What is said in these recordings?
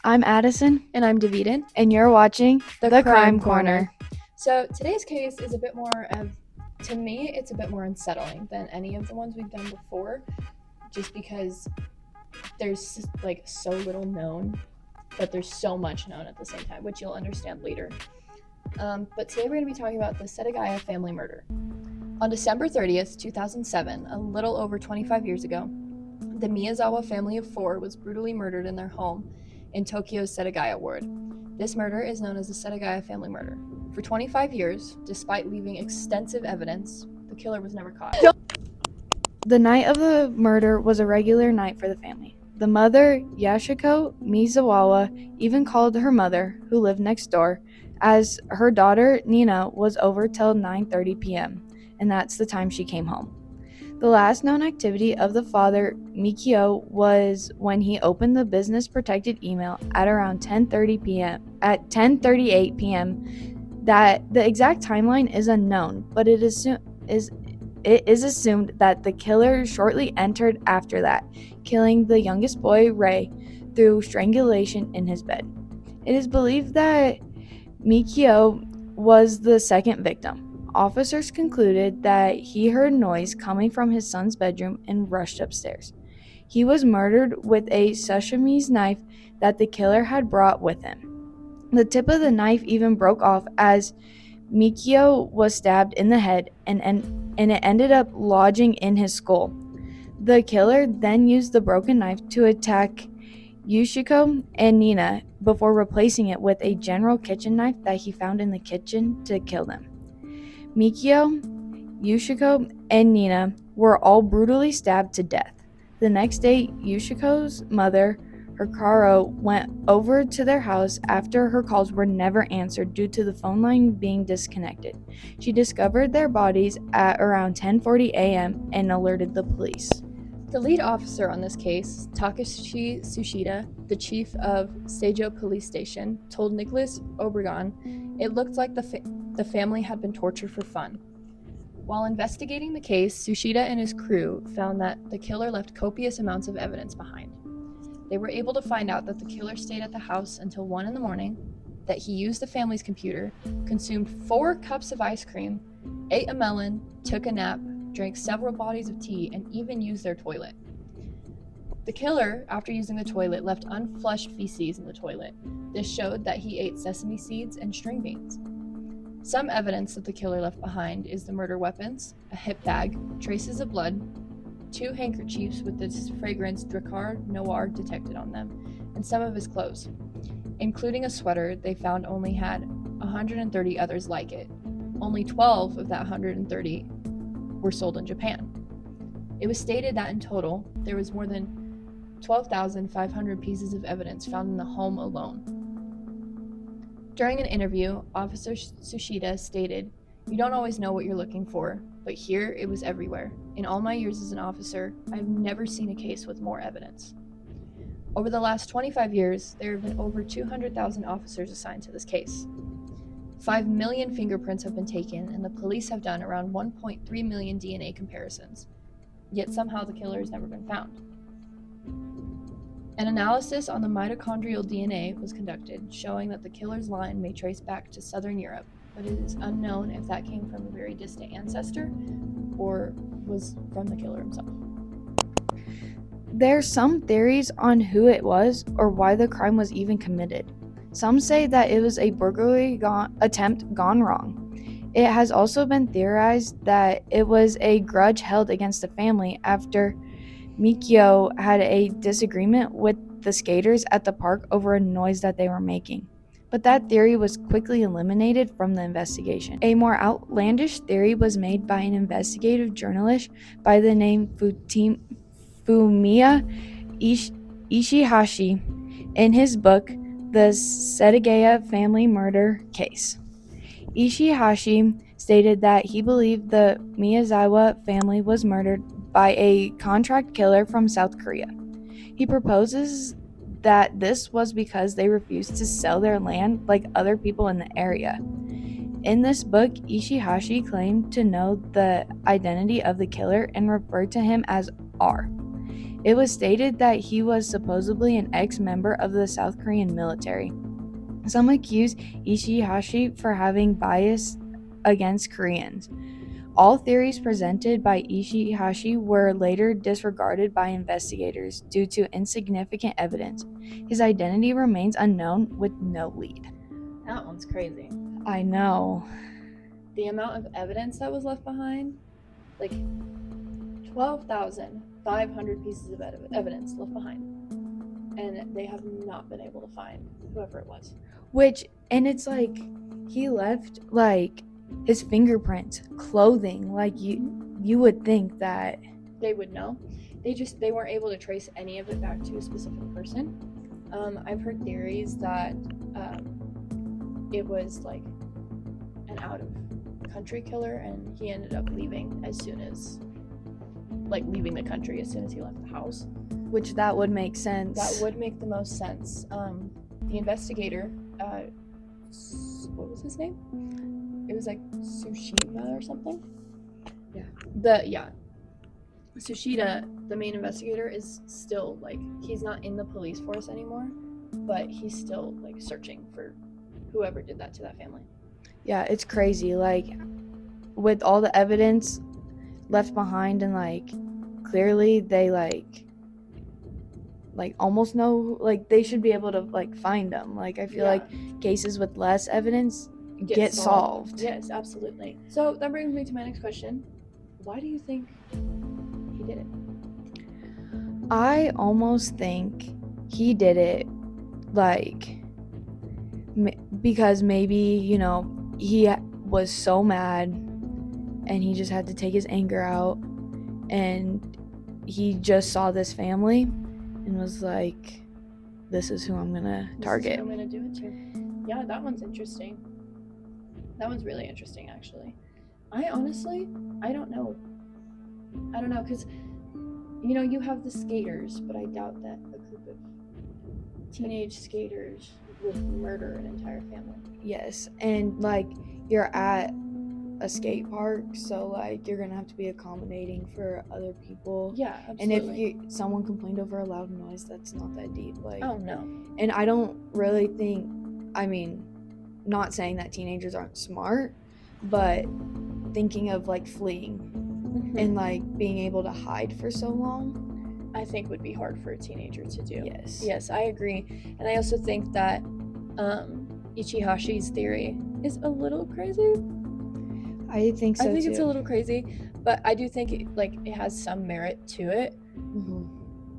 I'm Addison. And I'm Davidin. And you're watching The Crime Corner. So today's case is a bit more to me, it's a bit more unsettling than any of the ones we've done before, just because there's so little known, but there's so much known at the same time, which you'll understand later. But today we're going to be talking about the Setagaya family murder. On December 30th, 2007, a little over 25 years ago, the Miyazawa family of 4 was brutally murdered in their home in Tokyo's Setagaya ward. This murder is known as the Setagaya family murder. For 25 years, despite leaving extensive evidence, the killer was never caught. The night of the murder was a regular night for the family. The mother, Yashiko Miyazawa, even called her mother, who lived next door, as her daughter, Nina, was over till 9:30 p.m., and that's the time she came home. The last known activity of the father, Mikio, was when he opened the business-protected email at around 10:38 p.m. That the exact timeline is unknown, but it is assumed that the killer shortly entered after that, killing the youngest boy, Ray, through strangulation in his bed. It is believed that Mikio was the second victim. Officers concluded that he heard noise coming from his son's bedroom and rushed upstairs. He was murdered with a sashimi knife that the killer had brought with him. The tip of the knife even broke off as Mikio was stabbed in the head and it ended up lodging in his skull. The killer then used the broken knife to attack Yushiko and Nina before replacing it with a general kitchen knife that he found in the kitchen to kill them. Mikio, Yushiko, and Nina were all brutally stabbed to death. The next day, Yushiko's mother, Hikaru, went over to their house after her calls were never answered due to the phone line being disconnected. She discovered their bodies at around 10:40 a.m. and alerted the police. The lead officer on this case, Takashi Tsushida, the chief of Seijo Police Station, told Nicholas Obregon it looked like the family had been tortured for fun. While investigating the case, Tsushida and his crew found that the killer left copious amounts of evidence behind. They were able to find out that the killer stayed at the house until 1 a.m, that he used the family's computer, consumed 4 cups of ice cream, ate a melon, took a nap, drank several botties of tea, and even used their toilet. The killer, after using the toilet, left unflushed feces in the toilet. This showed that he ate sesame seeds and string beans. Some evidence that the killer left behind is the murder weapons, a hip bag, traces of blood, 2 handkerchiefs with the fragrance Drakkar Noir detected on them, and some of his clothes. Including a sweater they found only had 130 others like it. Only 12 of that 130 were sold in Japan. It was stated that in total, there was more than 12,500 pieces of evidence found in the home alone. During an interview, Officer Tsushida stated, "You don't always know what you're looking for, but here it was everywhere. In all my years as an officer, I've never seen a case with more evidence." Over the last 25 years, there have been over 200,000 officers assigned to this case. 5 million fingerprints have been taken, and the police have done around 1.3 million DNA comparisons. Yet somehow the killer has never been found. An analysis on the mitochondrial DNA was conducted, showing that the killer's line may trace back to southern Europe, but it is unknown if that came from a very distant ancestor or was from the killer himself. There's some theories on who it was or why the crime was even committed. Some say that it was a burglary attempt gone wrong. It has also been theorized that it was a grudge held against the family after Mikio had a disagreement with the skaters at the park over a noise that they were making. But that theory was quickly eliminated from the investigation. A more outlandish theory was made by an investigative journalist by the name Fumiya Ishihashi in his book, The Setagaya Family Murder Case. Ishihashi stated that he believed the Miyazawa family was murdered by a contract killer from South Korea. He proposes that this was because they refused to sell their land like other people in the area. In this book, Ishihashi claimed to know the identity of the killer and referred to him as R. It was stated that he was supposedly an ex-member of the South Korean military. Some accuse Ishihashi for having bias against Koreans. All theories presented by Ishihashi were later disregarded by investigators due to insignificant evidence. His identity remains unknown with no lead. That one's crazy. I know. The amount of evidence that was left behind, like 12,500 pieces of evidence left behind. And they have not been able to find whoever it was. And it's like, he left, like, his fingerprints, clothing, like, you would think that they would know. They weren't able to trace any of it back to a specific person. I've heard theories that it was like an out of country killer, and he ended up leaving the country as soon as he left the house. Which that would make sense. That would make the most sense. The investigator, what was his name? It was like Tsushima or something. Tsushida, the main investigator, is still like, he's not in the police force anymore, but he's still like searching for whoever did that to that family. Yeah, it's crazy. Like, with all the evidence left behind, and like clearly they like almost know, like they should be able to like find them. Like, I feel like cases with less evidence get solved. Yes, absolutely. So that brings me to my next question. Why do you think he did it? I almost think he did it like because maybe, you know, he was so mad and he just had to take his anger out, and he just saw this family and was like, this is who I'm gonna target. This is who I'm gonna do it to. Yeah, that one's interesting. That one's really interesting, actually. I don't know. Because, you know, you have the skaters, but I doubt that a group of teenage skaters would murder an entire family. Yes, and like, you're at a skate park, so like you're gonna have to be accommodating for other people. Yeah, absolutely. And if someone complained over a loud noise, that's not that deep. Like, oh no. And I don't really think, I mean, not saying that teenagers aren't smart, but thinking of like fleeing and like being able to hide for so long, I think would be hard for a teenager to do. Yes, I agree. And I also think that Ichihashi's theory is a little crazy. I think so too. I think it's a little crazy, but I do think it has some merit to it. Mm-hmm.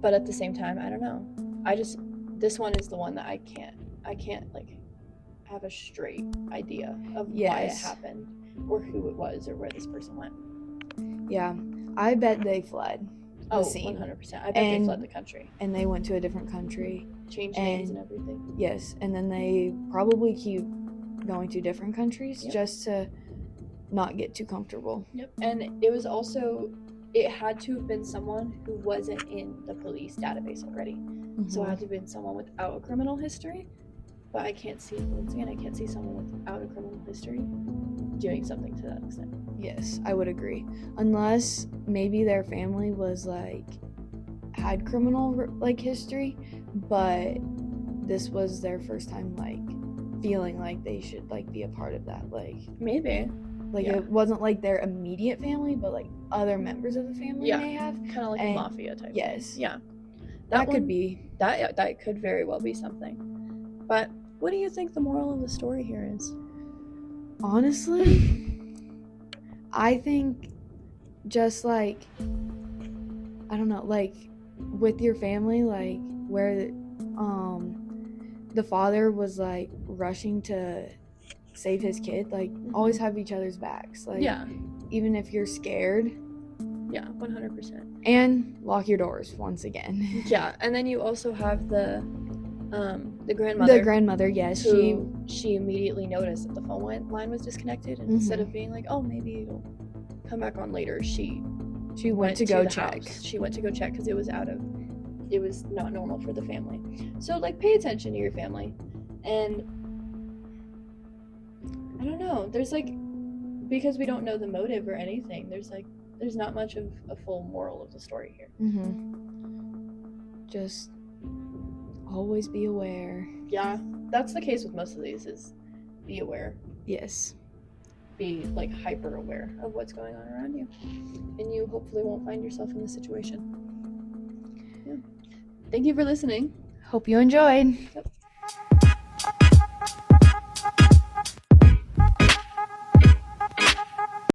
But at the same time, I don't know. This one is the one that I can't like have a straight idea of why it happened or who it was or where this person went. Yeah, I bet they fled the scene. 100%. I bet they fled the country. And they went to a different country. Changed names and everything. Yes, and then they probably keep going to different countries just to not get too comfortable. Yep, and it had to have been someone who wasn't in the police database already. Mm-hmm. So it had to have been someone without a criminal history. But I can't see someone without a criminal history doing something to that extent. Yes, I would agree. Unless maybe their family was like had criminal like history, but this was their first time like feeling like they should like be a part of that. Like, maybe. Like, it wasn't like their immediate family, but like other members of the family may have. Kind of like a mafia type. Yes. Thing. Yeah. That could be. That could very well be something. But what do you think the moral of the story here is? Honestly, I think just like, I don't know, like with your family, like where the father was like rushing to save his kid, like always have each other's backs. Like, even if you're scared. Yeah, 100%. And lock your doors once again. Yeah, and then you also have the grandmother. The grandmother, yes. She immediately noticed that the phone line was disconnected, and instead of being like, oh, maybe it'll come back on later, she went to go check. She went to go check because it was not normal for the family. So, like, pay attention to your family. And I don't know, there's like, because we don't know the motive or anything, there's not much of a full moral of the story here. Just always be aware. Yeah, that's the case with most of these, is be aware. Yes. Be like hyper aware of what's going on around you, and you hopefully won't find yourself in this situation. Yeah. Thank you for listening. Hope you enjoyed. Yep.